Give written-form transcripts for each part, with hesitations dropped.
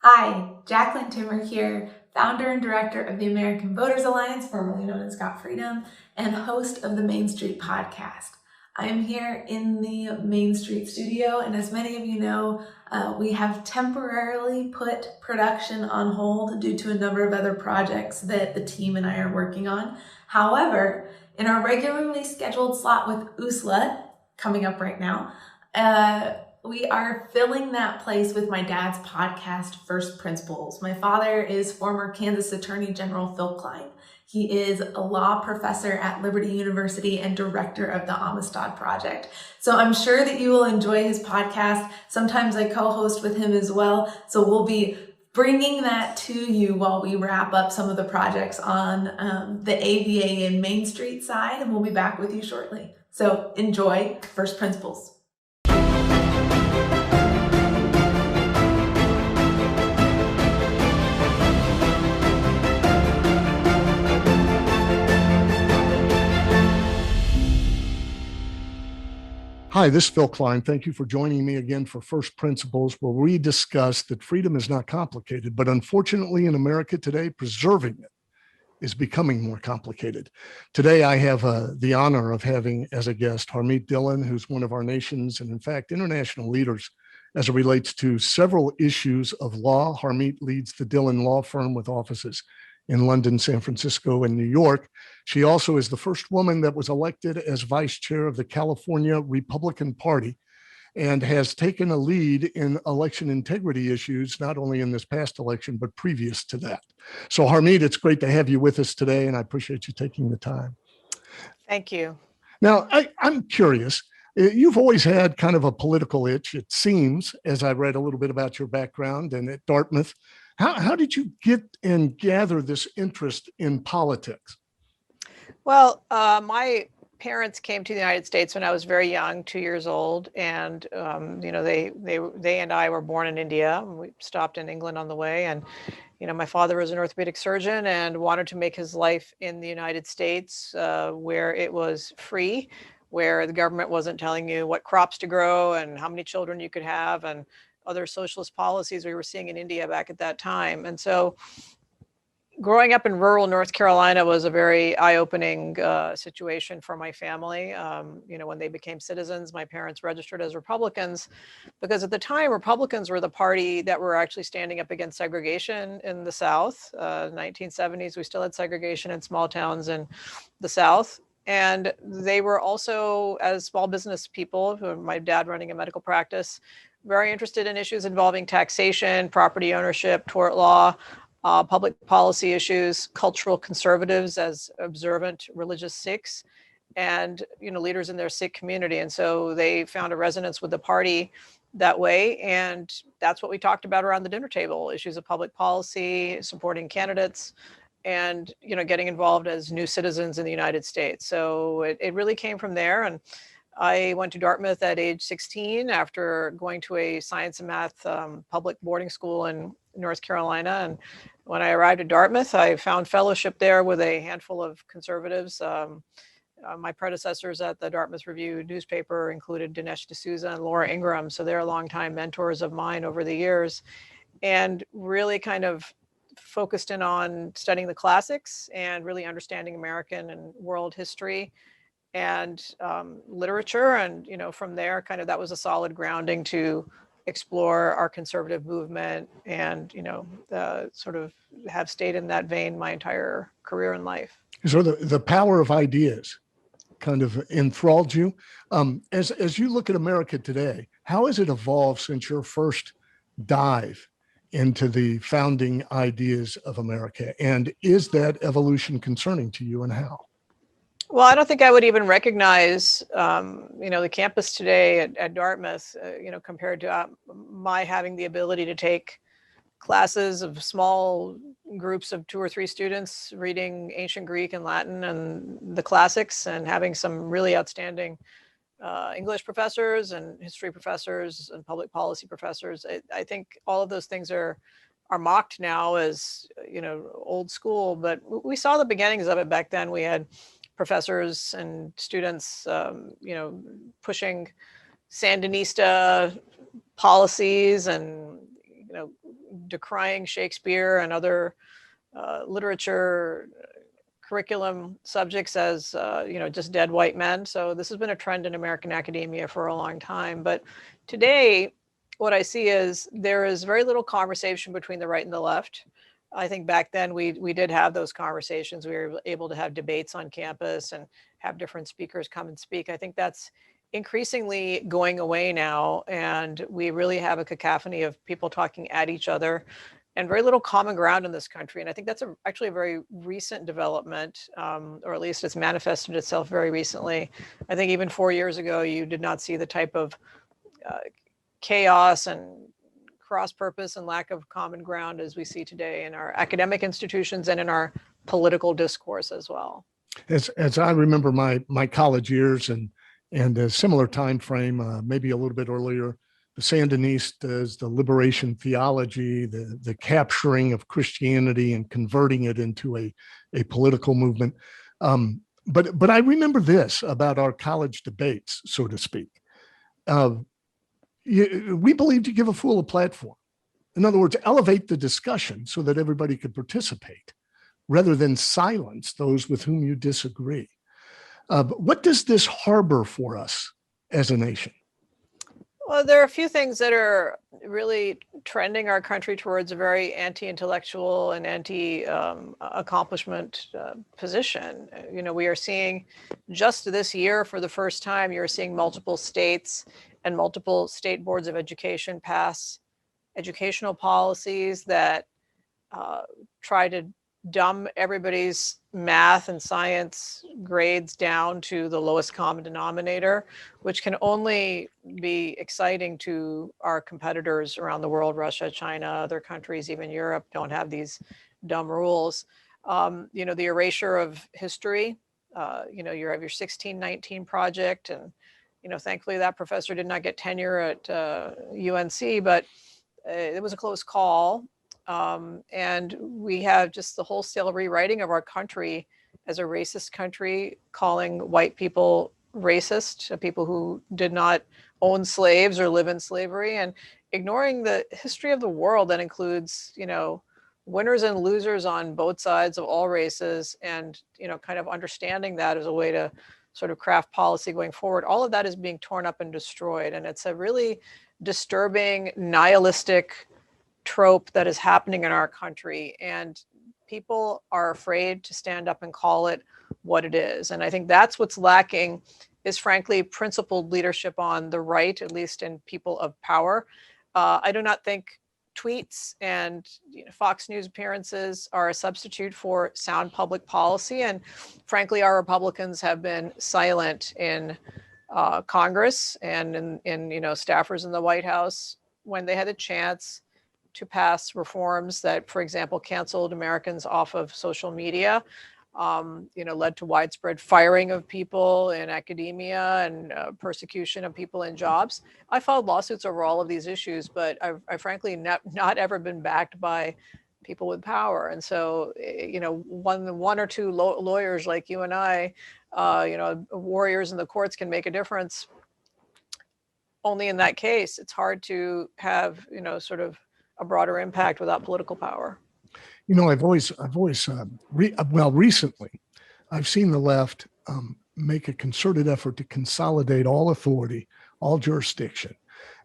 Hi, Jacqueline Timmer here, founder and director of the American Voters Alliance, formerly known as Got Freedom, and host of the Main Street podcast. I am here in the Main Street studio, and as many of you know, we have temporarily put production on hold due to a number of other projects that the team and I are working on. However, in our regularly scheduled slot with USLA, coming up right now, we are filling that place with my dad's podcast, First Principles. My father is former Kansas Attorney General Phil Klein. He is a law professor at Liberty University and director of the Amistad Project. So I'm sure that you will enjoy his podcast. Sometimes I co-host with him as well. So we'll be bringing that to you while we wrap up some of the projects on the AVA and Main Street side, and we'll be back with you shortly. So enjoy First Principles. Hi, this is Phil Klein. Thank you for joining me again for First Principles, where we discuss that freedom is not complicated, but unfortunately in America today, preserving it is becoming more complicated. Today, I have the honor of having as a guest Harmeet Dhillon, who's one of our nation's and in fact, international leaders as it relates to several issues of law. Harmeet leads the Dhillon Law Firm with offices in London, San Francisco, and New York. She also is the first woman that was elected as vice chair of the California Republican Party and has taken a lead in election integrity issues, not only in this past election, but previous to that. So Harmeet, it's great to have you with us today, and I appreciate you taking the time. Thank you. Now, I'm curious. You've always had kind of a political itch, it seems, as I read a little bit about your background and at Dartmouth. How did you get and gather this interest in politics? Well, my parents came to the United States when I was very young, 2 years old, and they and I were born in India. We stopped in England on the way, and my father was an orthopedic surgeon and wanted to make his life in the United States, where it was free, where the government wasn't telling you what crops to grow and how many children you could have, and other socialist policies we were seeing in India back at that time. And so growing up in rural North Carolina was a very eye-opening situation for my family. When they became citizens, my parents registered as Republicans because at the time, Republicans were the party that were actually standing up against segregation in the South. 1970s, we still had segregation in small towns in the South. And they were also, as small business people, my dad running a medical practice, very interested in issues involving taxation, property ownership, tort law, public policy issues, cultural conservatives as observant religious Sikhs, and leaders in their Sikh community. And so they found a resonance with the party that way. And that's what we talked about around the dinner table: issues of public policy, supporting candidates, and getting involved as new citizens in the United States. So it really came from there. And I went to Dartmouth at age 16 after going to a science and math public boarding school in North Carolina. And when I arrived at Dartmouth, I found fellowship there with a handful of conservatives. My predecessors at the Dartmouth Review newspaper included Dinesh D'Souza and Laura Ingraham. So they're longtime mentors of mine over the years, and really kind of focused in on studying the classics and really understanding American and world history and literature. And, from there, kind of that was a solid grounding to explore our conservative movement and, sort of have stayed in that vein my entire career in life. So the power of ideas kind of enthralled you. As you look at America today, how has it evolved since your first dive into the founding ideas of America? And is that evolution concerning to you, and how? Well, I don't think I would even recognize, the campus today at Dartmouth, compared to my having the ability to take classes of small groups of 2 or 3 students reading ancient Greek and Latin and the classics, and having some really outstanding English professors and history professors and public policy professors. I think all of those things are mocked now as, old school, but we saw the beginnings of it back then. We had professors and students, pushing Sandinista policies and, decrying Shakespeare and other literature curriculum subjects as, just dead white men. So this has been a trend in American academia for a long time. But today, what I see is there is very little conversation between the right and the left. I think back then we did have those conversations. We were able to have debates on campus and have different speakers come and speak. I think that's increasingly going away now. And we really have a cacophony of people talking at each other and very little common ground in this country. And I think that's actually a very recent development, or at least it's manifested itself very recently. I think even 4 years ago, you did not see the type of chaos and cross purpose and lack of common ground as we see today in our academic institutions and in our political discourse as well. As I remember my college years and a similar time frame, maybe a little bit earlier, the Sandinistas, the liberation theology, the capturing of Christianity and converting it into a political movement. But I remember this about our college debates, so to speak. We believed you give a fool a platform. In other words, elevate the discussion so that everybody could participate rather than silence those with whom you disagree. But what does this harbor for us as a nation? Well, there are a few things that are really trending our country towards a very anti-intellectual and anti-accomplishment position. We are seeing just this year, for the first time, you're seeing multiple states and multiple state boards of education pass educational policies that try to dumb everybody's math and science grades down to the lowest common denominator, which can only be exciting to our competitors around the world. Russia, China, other countries, even Europe, don't have these dumb rules. The erasure of history. You have your 1619 project, and thankfully that professor did not get tenure at UNC, but it was a close call. And we have just the wholesale rewriting of our country as a racist country, calling white people racist, people who did not own slaves or live in slavery, and ignoring the history of the world that includes, winners and losers on both sides of all races, and, kind of understanding that as a way to sort of craft policy going forward. All of that is being torn up and destroyed. And it's a really disturbing, nihilistic trope that is happening in our country, and people are afraid to stand up and call it what it is. And I think that's what's lacking, is frankly principled leadership on the right, at least in people of power. I do not think tweets and Fox News appearances are a substitute for sound public policy. And frankly, our Republicans have been silent in Congress and in staffers in the White House when they had a chance to pass reforms that, for example, canceled Americans off of social media, led to widespread firing of people in academia and persecution of people in jobs. I filed lawsuits over all of these issues, but I've frankly not ever been backed by people with power. And so, one or two lawyers like you and I, warriors in the courts can make a difference. Only in that case, it's hard to have, sort of a broader impact without political power. Recently, I've seen the left make a concerted effort to consolidate all authority, all jurisdiction,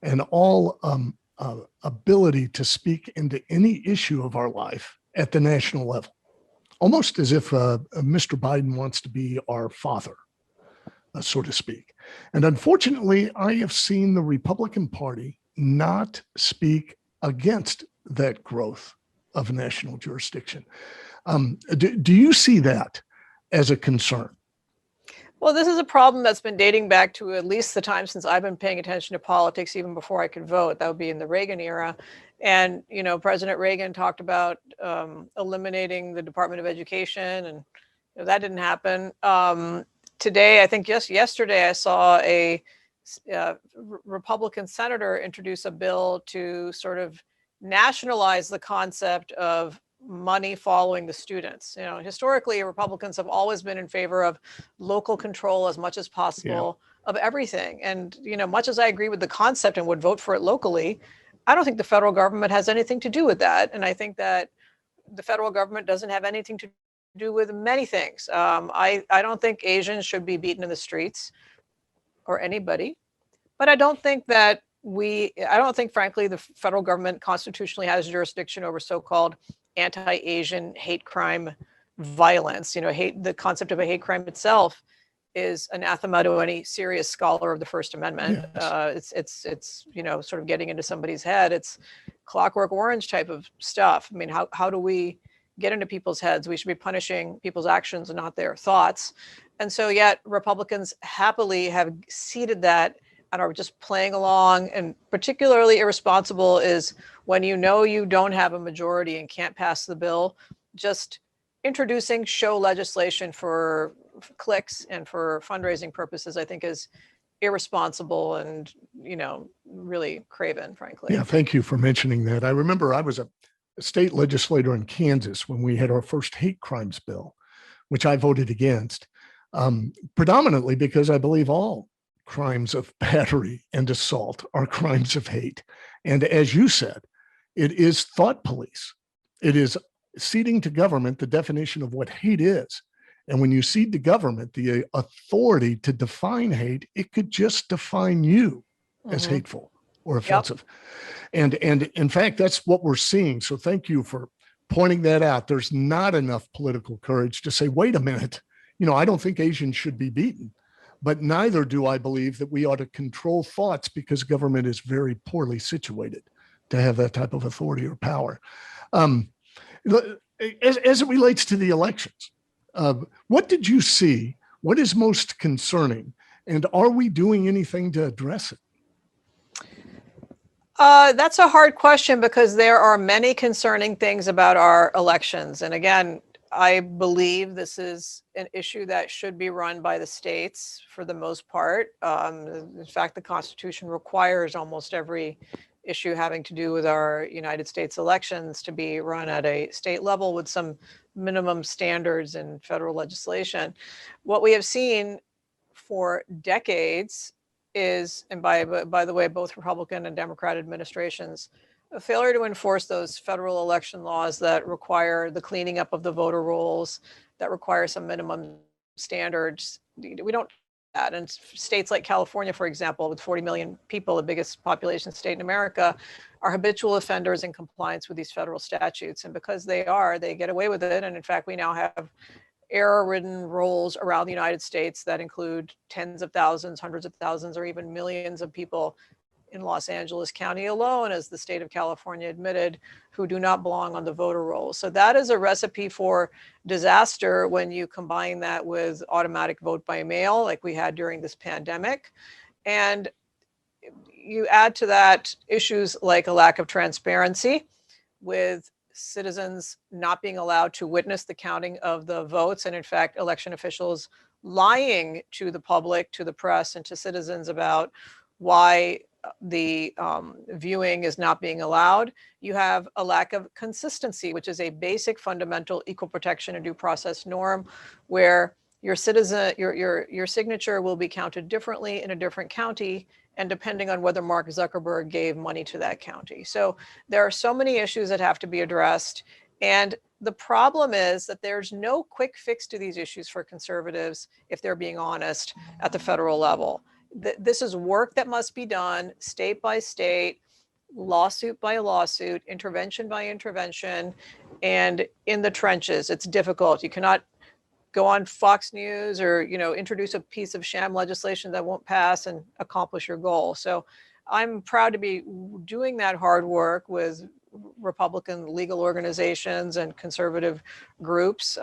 and all ability to speak into any issue of our life at the national level, almost as if Mr. Biden wants to be our father, so to speak. And unfortunately, I have seen the Republican Party not speak against that growth of national jurisdiction. Do you see that as a concern? Well, this is a problem that's been dating back to at least the time since I've been paying attention to politics, even before I could vote. That would be in the Reagan era. And, President Reagan talked about eliminating the Department of Education, and that didn't happen. Today, I think just yesterday, I saw a Republican senator introduce a bill to sort of nationalize the concept of money following the students. Historically, Republicans have always been in favor of local control as much as possible of everything. And, much as I agree with the concept and would vote for it locally, I don't think the federal government has anything to do with that. And I think that the federal government doesn't have anything to do with many things. I don't think Asians should be beaten in the streets, or anybody. But I don't think, frankly, the federal government constitutionally has jurisdiction over so-called anti-Asian hate crime violence. The concept of a hate crime itself is anathema to any serious scholar of the First Amendment. Yes. It's sort of getting into somebody's head. It's Clockwork Orange type of stuff. I mean, how do we get into people's heads? We should be punishing people's actions and not their thoughts. And so yet Republicans happily have ceded that and are just playing along. And particularly irresponsible is when you don't have a majority and can't pass the bill, just introducing show legislation for clicks and for fundraising purposes, I think is irresponsible and, really craven, frankly. Yeah, thank you for mentioning that. I remember I was a state legislator in Kansas when we had our first hate crimes bill, which I voted against, predominantly because I believe all crimes of battery and assault are crimes of hate. And as you said, it is thought police. It is ceding to government the definition of what hate is. And when you cede to government the authority to define hate, it could just define you as hateful or offensive. And in fact, that's what we're seeing. So thank you for pointing that out. There's not enough political courage to say, wait a minute, I don't think Asians should be beaten, but neither do I believe that we ought to control thoughts because government is very poorly situated to have that type of authority or power. As it relates to the elections, what did you see? What is most concerning? And are we doing anything to address it? That's a hard question because there are many concerning things about our elections. And again, I believe this is an issue that should be run by the states for the most part. In fact, the Constitution requires almost every issue having to do with our United States elections to be run at a state level with some minimum standards in federal legislation. What we have seen for decades is, and by the way, both Republican and Democrat administrations, a failure to enforce those federal election laws that require the cleaning up of the voter rolls, that require some minimum standards. We don't do that. And states like California, for example, with 40 million people, the biggest population state in America, are habitual offenders in compliance with these federal statutes. And because they get away with it. And in fact, we now have error-ridden rolls around the United States that include tens of thousands, hundreds of thousands, or even millions of people in Los Angeles County alone, as the state of California admitted, who do not belong on the voter rolls. So that is a recipe for disaster when you combine that with automatic vote by mail, like we had during this pandemic. And you add to that issues like a lack of transparency, with citizens not being allowed to witness the counting of the votes, and in fact, election officials lying to the public, to the press, and to citizens about why the viewing is not being allowed. You have a lack of consistency, which is a basic fundamental equal protection and due process norm, where your signature will be counted differently in a different county, and depending on whether Mark Zuckerberg gave money to that county. So there are so many issues that have to be addressed. And the problem is that there's no quick fix to these issues for conservatives, if they're being honest, at the federal level. This is work that must be done state by state, lawsuit by lawsuit, intervention by intervention, and in the trenches. It's difficult. You cannot go on Fox News or introduce a piece of sham legislation that won't pass and accomplish your goal. So I'm proud to be doing that hard work with Republican legal organizations and conservative groups.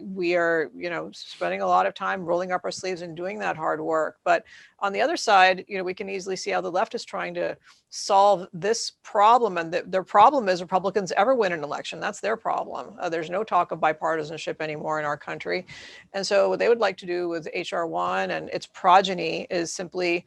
We are, spending a lot of time rolling up our sleeves and doing that hard work. But on the other side, we can easily see how the left is trying to solve this problem. And their problem is Republicans ever win an election. That's their problem. There's no talk of bipartisanship anymore in our country. And so what they would like to do with H.R. 1 and its progeny is simply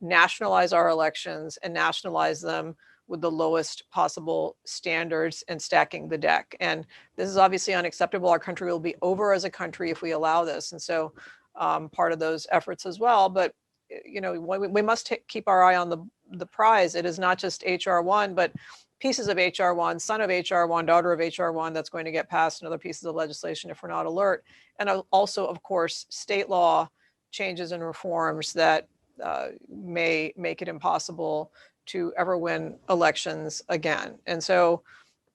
nationalize our elections and nationalize them with the lowest possible standards and stacking the deck. And this is obviously unacceptable. Our country will be over as a country if we allow this. And so part of those efforts as well. But, we must keep our eye on the prize. It is not just HR1, but pieces of HR1, son of HR1, daughter of HR1 that's going to get passed, and other pieces of legislation if we're not alert. And also, of course, state law changes and reforms that may make it impossible to ever win elections again. And so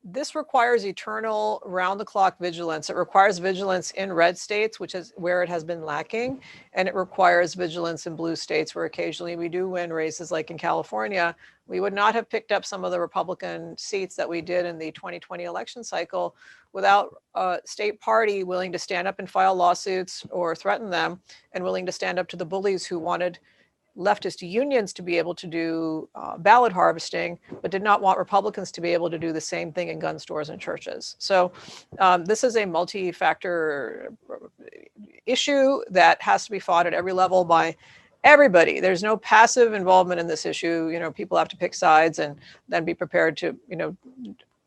this requires eternal round-the-clock vigilance. It requires vigilance in red states, which is where it has been lacking, and it requires vigilance in blue states where occasionally we do win races, like in California. We would not have picked up some of the Republican seats that we did in the 2020 election cycle without a state party willing to stand up and file lawsuits or threaten them, and willing to stand up to the bullies who wanted leftist unions to be able to do ballot harvesting, but did not want Republicans to be able to do the same thing in gun stores and churches. So this is a multi-factor issue that has to be fought at every level by everybody. There's no passive involvement in this issue. People have to pick sides and then be prepared to,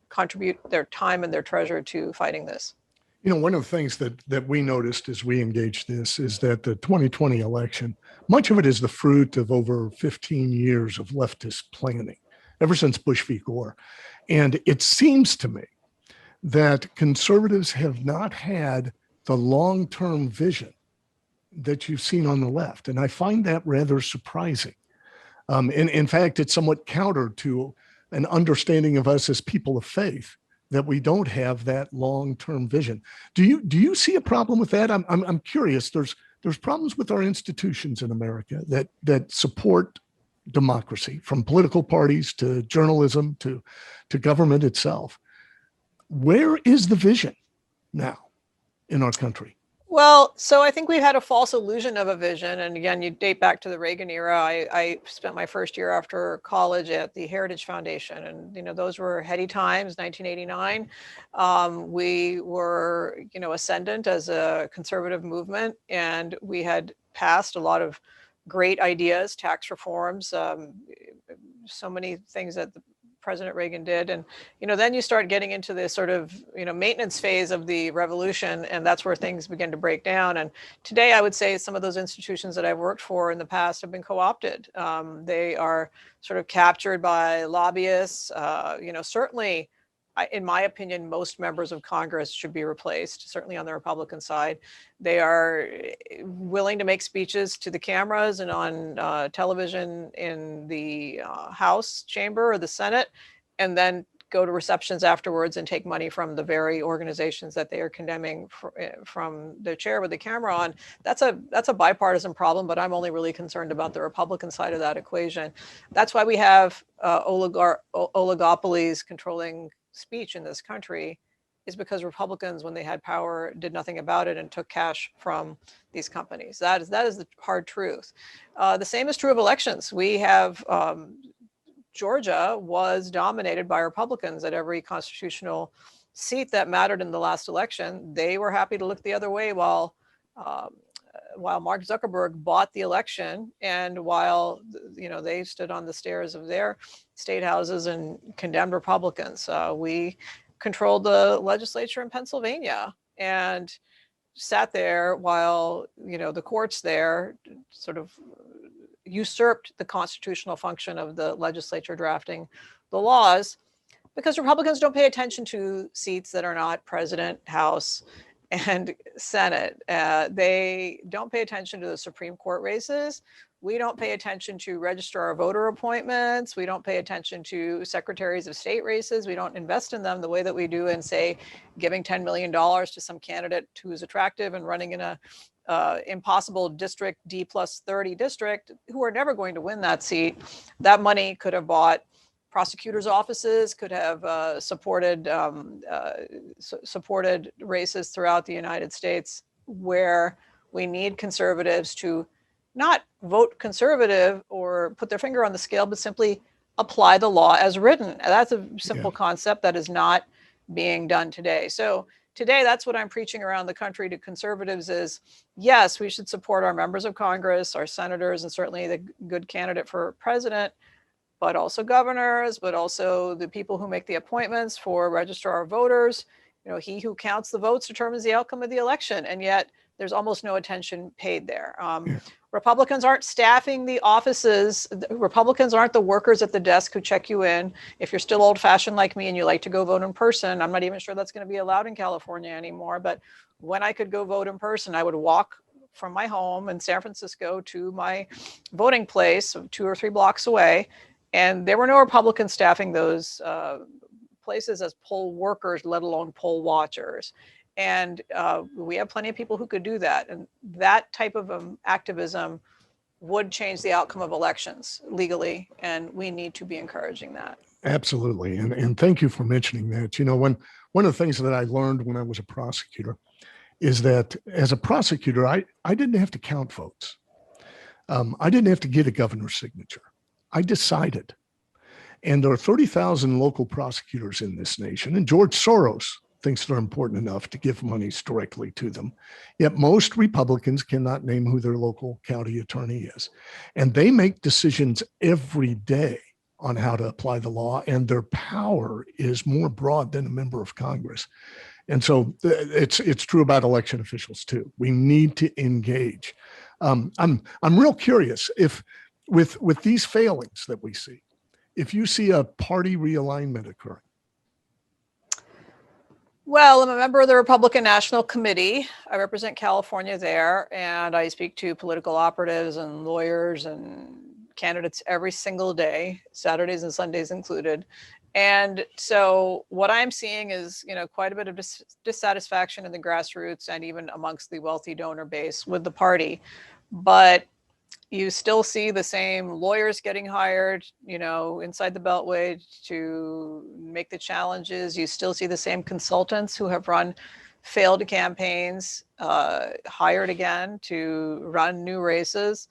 contribute their time and their treasure to fighting this. One of the things that we noticed as we engaged this is that the 2020 election, much of it is the fruit of over 15 years of leftist planning, ever since Bush v. Gore. And it seems to me that conservatives have not had the long-term vision that you've seen on the left. And I find that rather surprising. In fact, it's somewhat counter to an understanding of us as people of faith, that we don't have that long-term vision. Do you see a problem with that? I'm curious. There's problems with our institutions in America that support democracy, from political parties to journalism to government itself. Where is the vision now in our country? Well, so I think we've had a false illusion of a vision. And again, you date back to the Reagan era. I spent my first year after college at the Heritage Foundation. And, those were heady times, 1989. We were, ascendant as a conservative movement. And we had passed a lot of great ideas, tax reforms, so many things that President Reagan did. And, then you start getting into this sort of, maintenance phase of the revolution, and that's where things begin to break down. And today, I would say some of those institutions that I've worked for in the past have been co-opted. They are sort of captured by lobbyists. Certainly, in my opinion, most members of Congress should be replaced, certainly on the Republican side. They are willing to make speeches to the cameras and on television in the House chamber or the Senate, and then go to receptions afterwards and take money from the very organizations that they are condemning from the chair with the camera on. That's a bipartisan problem, but I'm only really concerned about the Republican side of that equation. That's why we have oligopolies controlling speech in this country, is because Republicans, when they had power, did nothing about it and took cash from these companies. That is the hard truth. The same is true of elections. We have Georgia was dominated by Republicans at every constitutional seat that mattered in the last election. They were happy to look the other way while Mark Zuckerberg bought the election, and while they stood on the stairs of their state houses and condemned Republicans. We controlled the legislature in Pennsylvania and sat there while the courts there sort of usurped the constitutional function of the legislature drafting the laws, because Republicans don't pay attention to seats that are not president, House, and Senate. They don't pay attention to the Supreme Court races. We don't pay attention to registrar voter appointments. We don't pay attention to secretaries of state races. We don't invest in them the way that we do in, say, giving $10 million to some candidate who is attractive and running in a impossible district, D+30 district, who are never going to win that seat. That money could have bought prosecutors' offices, could have supported races throughout the United States, where we need conservatives to not vote conservative or put their finger on the scale, but simply apply the law as written. That's a simple concept that is not being done today. So today, that's what I'm preaching around the country to conservatives is, yes, we should support our members of Congress, our senators, and certainly the good candidate for president. but also governors, but also the people who make the appointments for registrar of voters. He who counts the votes determines the outcome of the election. And yet there's almost no attention paid there. Republicans aren't staffing the offices. Republicans aren't the workers at the desk who check you in. If you're still old fashioned like me and you like to go vote in person, I'm not even sure that's going to be allowed in California anymore. But when I could go vote in person, I would walk from my home in San Francisco to my voting place 2 or 3 blocks away. And there were no Republicans staffing those places as poll workers, let alone poll watchers. And we have plenty of people who could do that. And that type of activism would change the outcome of elections legally. And we need to be encouraging that. Absolutely. And thank you for mentioning that. One of the things that I learned when I was a prosecutor is that as a prosecutor, I didn't have to count votes. I didn't have to get a governor's signature. I decided. And there are 30,000 local prosecutors in this nation, and George Soros thinks they're important enough to give monies directly to them. Yet most Republicans cannot name who their local county attorney is. And they make decisions every day on how to apply the law, and their power is more broad than a member of Congress. And so it's true about election officials too. We need to engage. I'm real curious if with these failings that we see, if you see a party realignment occurring. Well, I'm a member of the Republican National Committee. I represent California there, and I speak to political operatives and lawyers and candidates every single day, Saturdays and Sundays included. And so what I'm seeing is, quite a bit of dissatisfaction in the grassroots and even amongst the wealthy donor base with the party. But you still see the same lawyers getting hired, inside the Beltway to make the challenges. You still see the same consultants who have run failed campaigns, hired again to run new races.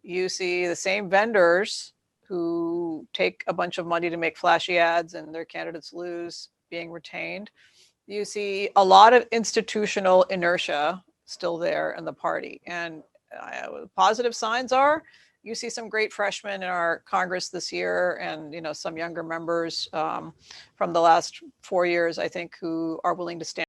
You see the same vendors who take a bunch of money to make flashy ads and their candidates lose being retained. You see a lot of institutional inertia still there in the party. And positive signs are you see some great freshmen in our Congress this year and, some younger members from the last 4 years, I think, who are willing to stand